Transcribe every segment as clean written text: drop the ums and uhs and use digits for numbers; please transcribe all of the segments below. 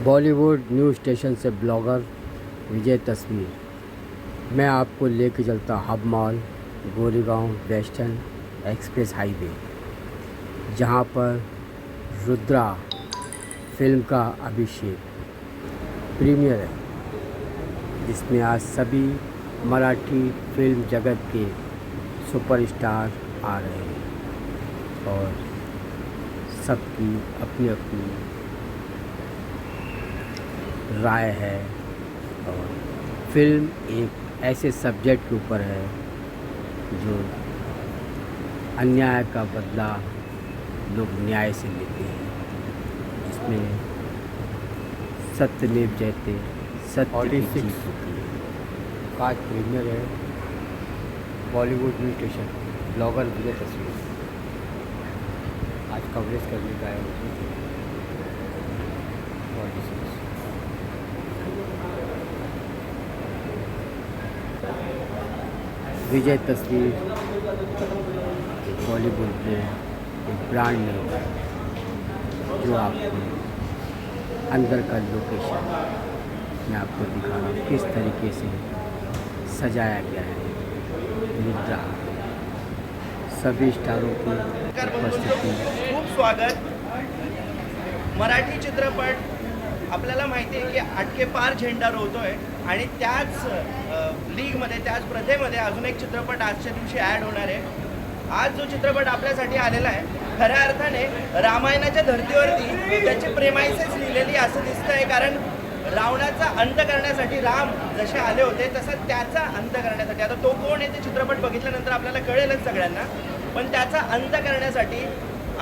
Bollywood news station से blogger विजय तस्वीर। मैं आपको लेके चलता hub mall, Goregaon western express highway, जहां पर रुद्रा फिल्म का अभिषेक प्रीमियर है, जिसमें आज सभी मराठी फिल्म जगत के सुपरस्टार आ रहे हैं और सबकी अपनी अपनी राय है। और फिल्म एक ऐसे सब्जेक्ट के ऊपर है जो अन्याय का बदला लोग न्याय से लेते हैं, जिसमें सत्यमेव जयते, सत्य की जीत होती है। आज प्रीमियर है बॉलीवुड न्यूज़ स्टेशन, ब्लॉगर विजय तस्वीर आज कवरेज करने का है। विजय तस्वीर बॉलीवुड में एक ब्रांड नेम है, जो आपको अंदर का लोकेशन मैं आपको दिखा रहा हूँ किस तरीके से सजाया गया है। रुद्रा सभी स्टारों की उपस्थिति। खूप स्वागत। मराठी चित्रपट आपल्याला माहिती आहे की आटके पार झेंडा रोवतोय आणि त्याच लीगमध्ये, त्याच प्रथेमध्ये अजून एक चित्रपट आजच्या दिवशी ॲड होणार आहे। आज जो चित्रपट आपल्यासाठी आलेला आहे, खऱ्या अर्थाने रामायणाच्या धर्तीवरती त्याची प्रेमाइसेस लिहिलेली असं दिसतंय, कारण रावणाचा अंत करण्यासाठी राम जसे आले होते तसं त्याचा अंत करण्यासाठी, आता तो कोण आहे ते चित्रपट बघितल्यानंतर आपल्याला कळेलच सगळ्यांना, पण त्याचा अंत करण्यासाठी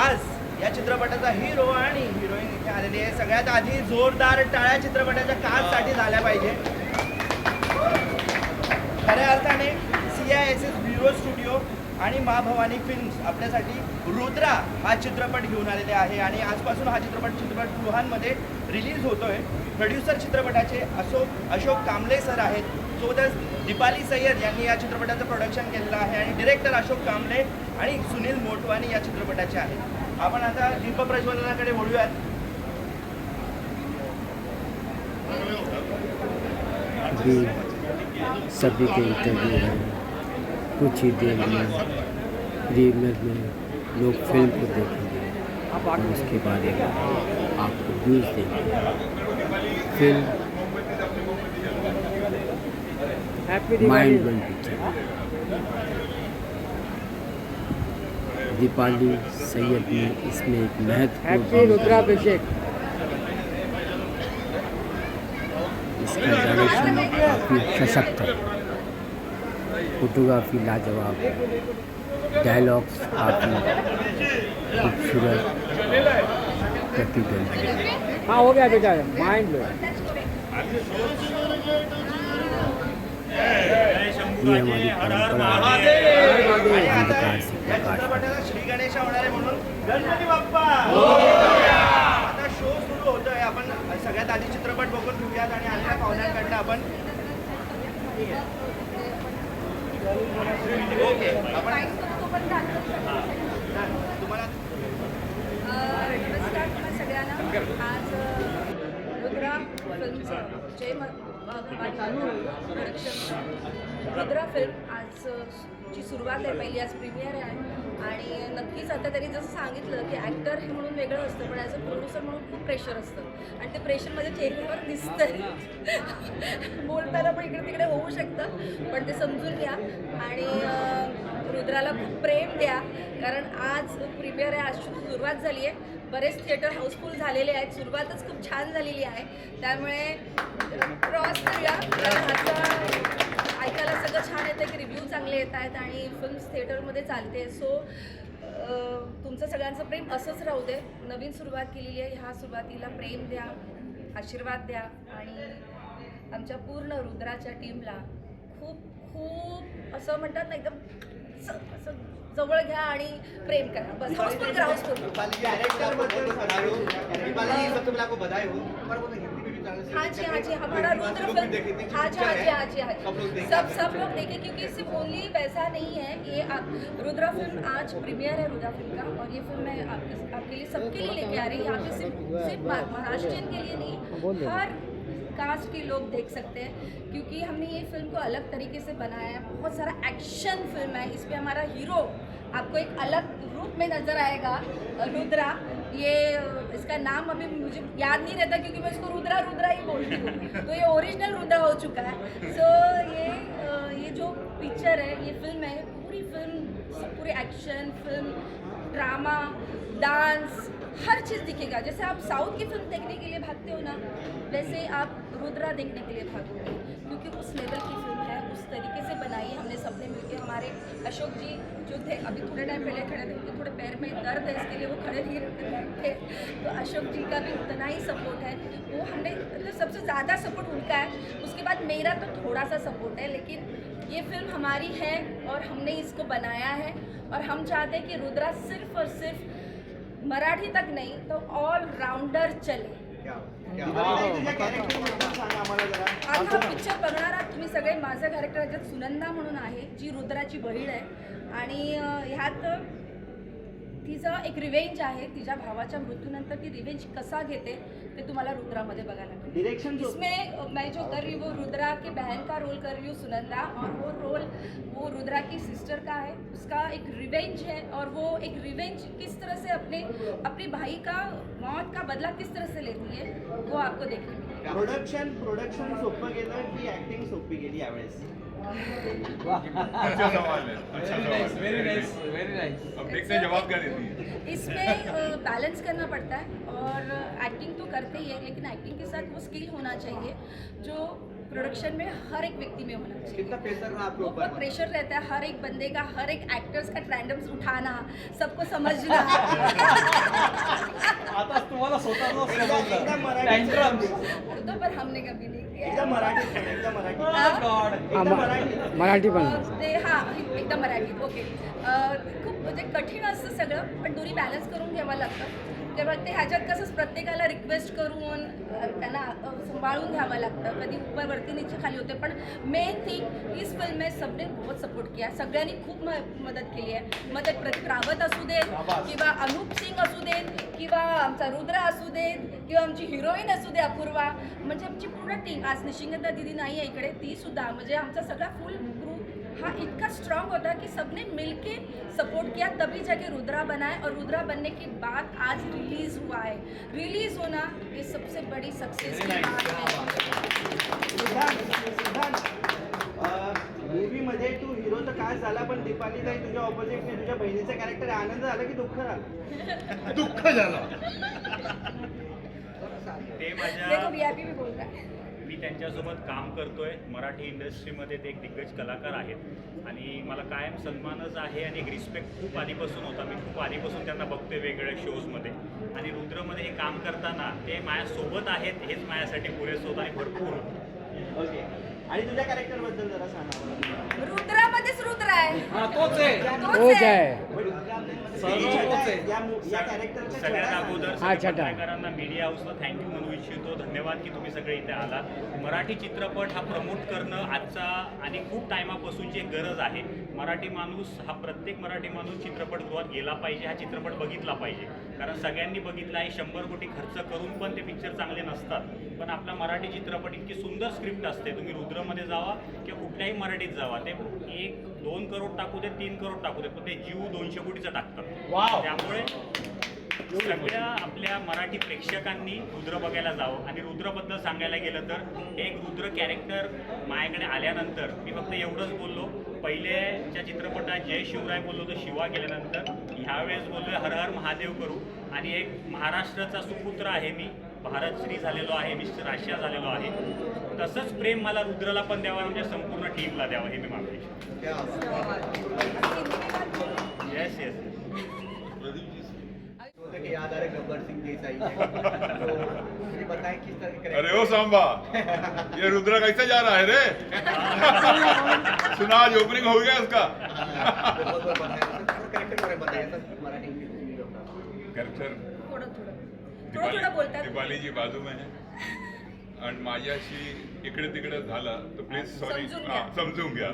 आज या चित्रपटाचा हिरो आणि हिरोईन इथे आलेली आहे। सगळ्यात आधी जोरदार टाळ्या चित्रपटाच्या कास्टसाठी झाल्या पाहिजे। खऱ्या अर्थाने CISS ब्युरो स्टुडिओ आणि माँ भवानी फिल्म्स आपल्यासाठी रुद्रा हा चित्रपट घेऊन आलेले आहे आणि आजपासून हा चित्रपटगृहांमध्ये रिलीज होतोय। प्रोड्युसर चित्रपटाचे अशोक कांबळे सर आहेत, सोबतच दीपाली सय्यद यांनी या चित्रपटाचं प्रोडक्शन केलेलं आहे आणि डिरेक्टर अशोक कांबळे आणि सुनील मोटवानी या चित्रपटाचे आहेत। आपण आता दीपप्रज्वलनाकडे वळूयात। अभी सभी के इंटरव्यू हैं, कुछ ही देर में प्रीमियर में लोग फिल्म को देखेंगे और उसके बारे में आपको न्यूज़ देंगे। Film mind blowing picture. Deepali Syed ने इसमें एक महत्वपूर्ण रुद्राभिषेक इसका डायरेक्शन काफ़ी सशक्त है, फोटोग्राफी लाजवाब है, डायलॉग्स काफ़ी खूबसूरत प्रैक्टिकल है। हाँ हो गया बेटा, माइंड लो। ये हमारी परंपरा है, अंधकार से प्रकाश। चित्रपटाला श्री गणेश होणार आहे म्हणून गणपती बाप्पा। आता शो सुरू होतोय, आपण सगळ्यात आधी चित्रपट बघून घेऊयात आणि आलेल्या पाहुण्यांकडनं आपण ओके आपण तुम्हाला नमस्कार तुम्हा सगळ्यांना। आज रुद्रा फिल्मचं प्रोडक्शन रुद्रा फिल्म आज ची सुरुवात आहे, पहिली आज प्रीमियर आहे आणि नक्कीच आता त्यांनी जसं सांगितलं की ॲक्टर हे म्हणून वेगळं असतं, पण ॲज अ प्रोड्युसर म्हणून खूप प्रेशर असतं आणि ते प्रेशर माझ्या चेहऱ्यावर दिसतंय। बोलताना पण इकडे तिकडे होऊ शकतं, पण ते समजून घ्या आणि रुद्राला खूप प्रेम द्या, कारण आज प्रीमियर आहे, आज सुरुवात झाली आहे। बरेच थिएटर हाऊसफुल झालेले आहेत, सुरुवातच खूप छान झालेली आहे, त्यामुळे क्रॉस करूया, कारण ह्याचं ऐकायला सगळं छान येतं की रिव्ह्यू चांगले येत आहेत आणि फिल्म्स थिएटरमध्ये चालते। सो तुमचं सगळ्यांचं प्रेम असंच राहू दे। नवीन सुरुवात केलेली आहे, ह्या सुरुवातीला प्रेम द्या, आशीर्वाद द्या आणि आमच्या पूर्ण रुद्राच्या टीमला खूप खूप असं म्हणतात ना, एकदम असं जवळ घ्या आणि प्रेम करा, बस हाऊसफुल करा, हाऊसफुल। दीपाली कैरेक्टर बद्दल बताओ। दीपाली, सबसे पहले आपको बधाई हो, तुम्हारा वो हिंदी में भी चैनल हाँ जी हाँ जी, हमारा रुद्र फिल्म, हाँ जी हाँ जी हाँ जी हाँ जी, सब लोग देखें, क्योंकि सिर्फ ओनली वैसा नहीं है ये। रुद्रा फिल्म आज प्रीमियर है रुद्रा फिल्म का, और ये फिल्म मैं आपके लिए सबके लिए लेके आ रही हूँ। यहाँ पे सिर्फ महाराष्ट्रियन के लिए नहीं, हर कास्ट के लोग देख सकते हैं, क्योंकि हमने ये फिल्म को अलग तरीके से बनाया है। बहुत सारा एक्शन फिल्म है इसमें। हमारा हीरो आपको एक अलग रूप में नजर आएगा, रुद्रा। ये इसका नाम अभी मुझे याद नहीं रहता, क्योंकि मैं इसको रुद्रा रुद्रा ही बोलती हूँ, तो ये ओरिजिनल रुद्रा हो चुका है। सो ये जो पिक्चर है, ये फिल्म है, पूरी फिल्म पूरी एक्शन फिल्म, ड्रामा, डांस, हर चीज़ दिखेगा। जैसे आप साउथ की फिल्म देखने के लिए भागते हो ना, वैसे आप रुद्रा देखने के लिए भागोगे, क्योंकि उस लेवल की फिल्म है, उस तरीके से बनाई है हमने सबने मिलकर। हमारे अशोक जी जो थे, अभी थोड़े टाइम पहले खड़े थे, उनके थोड़े पैर में दर्द है, इसके लिए वो खड़े नहीं थे, तो अशोक जी का भी उतना ही सपोर्ट है। वो हमने मतलब सबसे ज़्यादा सपोर्ट उनका है, उसके बाद मेरा तो थोड़ा सा सपोर्ट है, लेकिन ये फिल्म हमारी है और हमने इसको बनाया है। और हम चाहते हैं कि रुद्रा सिर्फ और सिर्फ मराठी तक नहीं, तो ऑल राउंडर चले। आता पिक्चर बघणार आहात तुम्ही सगळे। माझं कॅरेक्टर याच्यात सुनंदा म्हणून आहे, जी रुद्राची बहीण आहे, आणि ह्यात तिचं एक रिवेंज आहे। तिच्या भावाच्या मृत्यूनंतर ती रिवेंज कसा घेते ते तुम्हाला रुद्रामध्ये बघायला मिळेल। डायरेक्शन इसमें मैं जो कर रही हूँ वो रुद्रा के बहन का रोल कर रही हूँ, सुनंदा, और वो रोल वो रुद्रा की सिस्टर का है। उसका एक रिवेंज है, और वो एक रिवेंज किस तरह से अपनी भाई का मौत का बदला किस तरह से लेती है, वो आपको देखने मिलेगा। प्रोडक्शन सोपं गेलं की ऍक्टिंग सोपी गेली यावेळेस? अच्छा सवाल है, अच्छा सवाल है, वेरी नाइस, वेरी नाइस। अब देखते हैं जवाब क्या देती है। इसमें बैलेंस करना पड़ता है, और एक्टिंग तो करते ही है, लेकिन एक्टिंग के साथ वो स्किल होना चाहिए जो प्रोडक्शन में हर एक व्यक्ति में होना चाहिए। कितना प्रेशर रहा आपके ऊपर? बहुत प्रेशर रहता है हर एक बंदे का, हर एक एक्टर्स का ट्रैंडम्स उठाना, सबको समझना। आता तुम्हाला स्वतःला एकदा मराठी टँट्रम्स तो पर हमने कभी नहीं किया। एकदा मराठी पण, एकदा मराठी गॉड एकदा मराठी मराठी पण ते एकदम मराठीत ओके। खूप म्हणजे कठीण असतं सगळं, पण दोन्ही बॅलन्स करून घ्यावं लागतं। तेव्हा ते ह्याच्यात कसं प्रत्येकाला रिक्वेस्ट करून त्यांना सांभाळून घ्यावं लागतं, कधी वरती नीचे खाली होते। पण मेन थिंग इस फिल्म में सबने बहुत सपोर्ट किया, सगळ्यांनी खूप मदत केली आहे। मग ते प्रदीप रावत असू देत, किंवा अनूप सिंग असू देत, किंवा आमचा रुद्र असू देत, किंवा आमची हिरोईन असू दे अपूर्वा, म्हणजे आमची पूर्ण टीम। आज निशिंगता दीदी नाही आहे इकडे, ती सुद्धा, म्हणजे आमचा सगळा फुल ग्रुप हाँ इतना स्ट्रांग होता कि सबने मिलके सपोर्ट किया, तभी जाके रुद्रा बना है। और रुद्रा बनने के बाद आज रिलीज हुआ है। रिलीज होना ये सबसे बड़ी सक्सेस की बात है। मूवीमध्ये तू हिरो तर काय झाला, पण दीपाली ताई तुझ्या ऑपोजिटने तुझ्या बहिणीचं कॅरेक्टर आनंद झाला की दुःख झालं? दुःख झालं। ते माझ्या देखो वीआईपी भी बोल रहा है। मी त्यांच्यासोबत काम करतोय। मराठी इंडस्ट्रीमध्ये ते एक दिग्गज कलाकार आहेत आणि मला कायम सन्मानच आहे आणि एक रिस्पेक्ट खूप आधीपासून होता। मी खूप आधीपासून त्यांना बघतोय वेगवेगळ्या शोजमध्ये, आणि रुद्रमध्ये हे काम करताना ते माझ्यासोबत आहेत हेच माझ्यासाठी पुरेसं होतं आणि भरपूर। ओके, आणि तुझ्या कॅरेक्टर बद्दल जरा सांगा। रुद्रामध्येच रुद्र आहे, हा तोच आहे तोच आहे। सगळ्यात अगोदर हा, छटा. पत्रकारांना, मीडिया हाऊसला थँक्यू म्हणू इच्छितो, धन्यवाद की तुम्ही सगळे इथे आलात। मराठी चित्रपट हा प्रमोट करणं आजचा आणि खूप टायमापासूनची एक गरज आहे। मराठी माणूस हा, प्रत्येक मराठी माणूस चित्रपटगृहात गेला पाहिजे, हा चित्रपट बघितला पाहिजे, कारण सगळ्यांनी बघितला आहे। 100 कोटी खर्च करून पण ते पिक्चर चांगले नसतात, पण आपला मराठी चित्रपट इतकी सुंदर स्क्रिप्ट असते। तुम्ही रुद्रमध्ये जावा किंवा कुठल्याही मराठीत जावा, ते 1-2 करोड टाकू दे, 3 करोड टाकू दे, पण ते जीव 200 कोटीचा टाकतात। त्यामुळे सगळ्या आपल्या मराठी प्रेक्षकांनी रुद्र बघायला जावं। आणि रुद्रबद्दल सांगायला गेलं तर एक रुद्र कॅरेक्टर माझ्याकडे आल्यानंतर मी फक्त एवढंच बोललो, पहिल्याच्या चित्रपटात जय शिवराय बोललो होतो, शिवा गेल्यानंतर ह्यावेळेस बोललोय हर हर महादेव करू। आणि एक महाराष्ट्राचा सुपुत्र आहे मी, भारतश्री झालेलो आहे, मिस्टर आशिया झालेलो आहे। तसंच प्रेम मला रुद्रला पण द्यावं, आमच्या संपूर्ण टीमला द्यावं, हे मी मागतो। Yes yes. याद आ रहा है गब्बर सिंह देसाई तो मुझे बताएं किस तरह के अरे ओ सांबा, ये रुद्र कैसे जा रहा है रे? सुना आज ओपनिंग हो गया उसका। बहुत बहुत कैरेक्टर के बारे में बताइए सर, मराठी में कैरेक्टर थोड़ा बोलता है। दीपाली जी बाजू में है, आणि माझ्याशी इकडे तिकडे झाला तो प्लीज सॉरी समजून घ्या. समझून गया.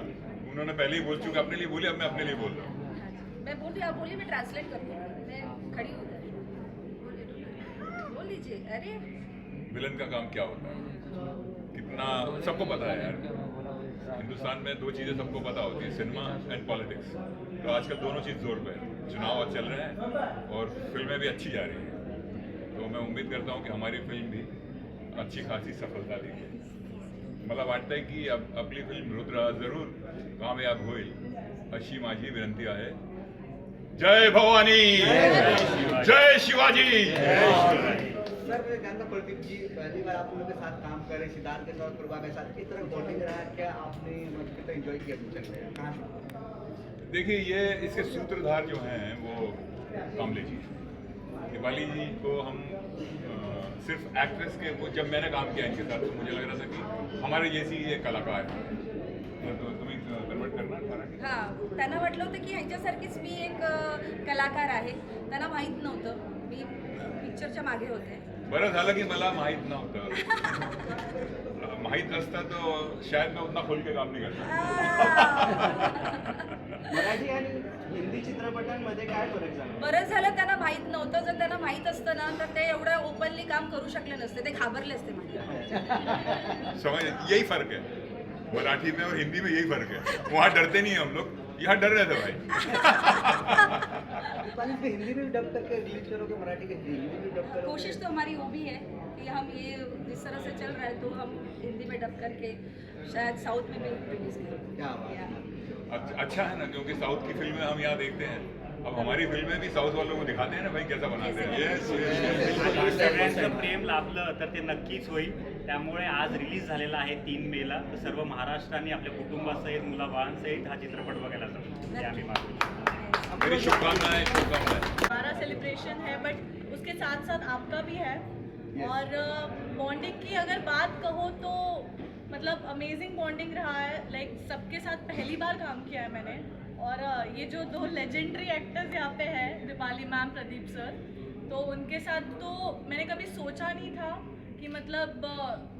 उन्होंने पहले ही बोल चुके, अपने लिए बोले, अब मैं अपने लिए बोल रहा हूँ. मैं बोली आप बोलिए, मैं ट्रांसलेट करती हूँ. मैं खड़ी हूँ इधर. बोल लीजिए. अरे विलन का काम क्या होता है, कितना सबको पता है यार. हिंदुस्तान में दो चीज़ें सबको पता होती है, सिनेमा एंड पॉलिटिक्स. तो आजकल दोनों चीज़ जोर पे है. चुनाव आज चल रहे हैं और फिल्में भी अच्छी जा रही हैं. तो मैं उम्मीद करता हूँ की हमारी फिल्म भी अच्छी खासी सफलता दिखेल. मला वाटतंय की आपली फिल्म रुद्र जरूर कामयाब होईल अशी माझी विनंती आहे. जय भवानी, जय शिवाजी. सर मैं जानना प्रदीप जी पहली बार आप लोगों के साथ काम कर रहे, सिद्धार्थ के साथ, प्रभा के साथ, किस तरह बॉन्डिंग रहा, क्या आपने मतलब कितना एंजॉय किया पिक्चर में, कहाँ से? देखिए ये इसके सूत्रधार जो हैं वो कामले जी. दीपाली जी को हम सिर्फ एक्ट्रेस के वो जब मैंने काम किया इनके साथ तो मुझे लग रहा था कि हमारे जैसी ये कलाकार है. तो तुम्ही कन्वर्ट करणार मराठी. हां, त्यांना वाटलं होतं की ह्यांच्यासारखीच मी एक कलाकार आहे. त्यांना माहीत नव्हतं मी पिक्चरच्या मागे होते. बरं झालं की मला माहीत नव्हतं. माहीत असतं तो शायद मैं उतना खोल के काम नहीं करता. मराठी आणि हिंदी चित्रपटांमध्ये काय फरक झाला? बरं झालं त्यांना माहीत नव्हतं. जर त्यांना माहीत असतं ना तर ते एवढं ओपनली काम करू शकले नसते. ते घाबरले असते माझ्या. समझ, यही फर्क है मराठी में और हिंदी में, यही फर्क है. वहाँ डरते नहीं हम लोग, यहाँ डर रहे थे भाई. दीपाली पे हिंदी में डब करके रिलीज करोगे, मराठी के हिंदी में भी डब करोगे? कोशिश तो हमारी वो भी है कि हम ये जिस तरह से चल रहा है तो हम हिंदी में डब करके शायद साउथ में भी रिलीज करें. क्या बात है. अच्छा है ना, क्योंकि साउथ की फिल्में हम यहाँ देखते हैं. अब हमारी फिल्में भी साउथ वालों को दिखाते हैं ना भाई कैसा बनाते हैं. आता सगळ्यांचं प्रेम लाभलं तर ते नक्कीच होईल. त्यामुळे आज रिलीज झालेला आहे 3 मेला. तर सर्व महाराष्ट्राने आपल्या कुटुंबासहित मुलाबाळांसहित हा चित्रपट बघायला जातो हे आम्ही मागतो. मेरी शुभकामनाएं, शुभकामनाएं. हमारा सेलिब्रेशन है बट उसके साथ साथ आपका भी है. और बॉन्डिंग की अगर बात कहो तो मतलब अमेजिंग बॉन्डिंग रहा है. लाइक सबके साथ पहली बार काम किया है मैंने. और ये जो 2 लेजेंडरी एक्टर्स यहाँ पे हैं, दीपाली मैम, प्रदीप सर, तो उनके साथ तो मैंने कभी सोचा नहीं था कि मतलब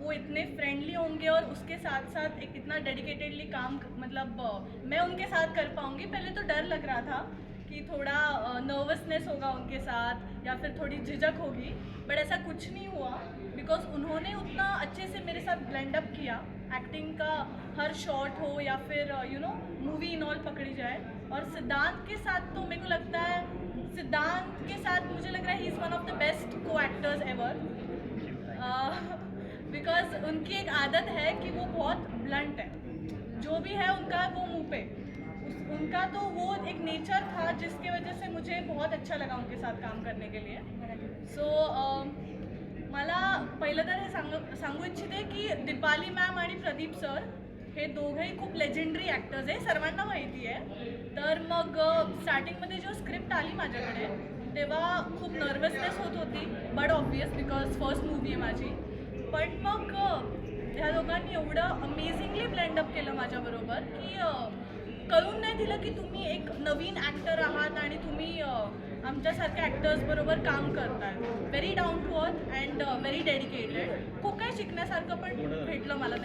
वो इतने फ्रेंडली होंगे और उसके साथ साथ एक इतना डेडिकेटेडली काम मतलब मैं उनके साथ कर पाऊँगी. पहले तो डर लग रहा था कि थोड़ा नर्वसनेस होगा उनके साथ या फिर थोड़ी झिझक होगी, बट ऐसा कुछ नहीं हुआ बिकॉज उन्होंने उतना अच्छे से मेरे साथ ब्लेंड अप किया. एक्टिंग का हर शॉट हो या फिर you know movie in all पकड़ी जाए. और सिद्धांत के साथ तो मेरे को लगता है, सिद्धांत के साथ मुझे लग रहा है he is one of the best को एक्टर्स एवर. बिकॉज उनकी एक आदत है कि वो बहुत ब्लंट है. जो भी है उनका वो मुंह पे. उनका तो वो एक नेचर था जिसके वजह से मुझे बहुत अच्छा लगा उनके साथ काम करने के लिए. सो मला पहिलं तर हे सांगू इच्छिते की दीपाली मॅम आणि प्रदीप सर हे दोघंही खूप लेजेंडरी ॲक्टर्स आहे, सर्वांना माहिती आहे. तर मग स्टार्टिंगमध्ये जेव्हा स्क्रिप्ट आली माझ्याकडे तेव्हा खूप नर्वसनेस होत होती, but obvious because first movie आहे माझी. पण मग ह्या दोघांनी एवढं अमेझिंगली ब्लेंडअप केलं माझ्याबरोबर की कळून नाही दिलं की तुम्ही एक नवीन ॲक्टर आहात आणि तुम्ही आमच्यासारख्या ॲक्टर्सबरोबर काम करताय. Very down to earth and very dedicated. खूप काही शिकण्यासारखं पण भेटलं मला.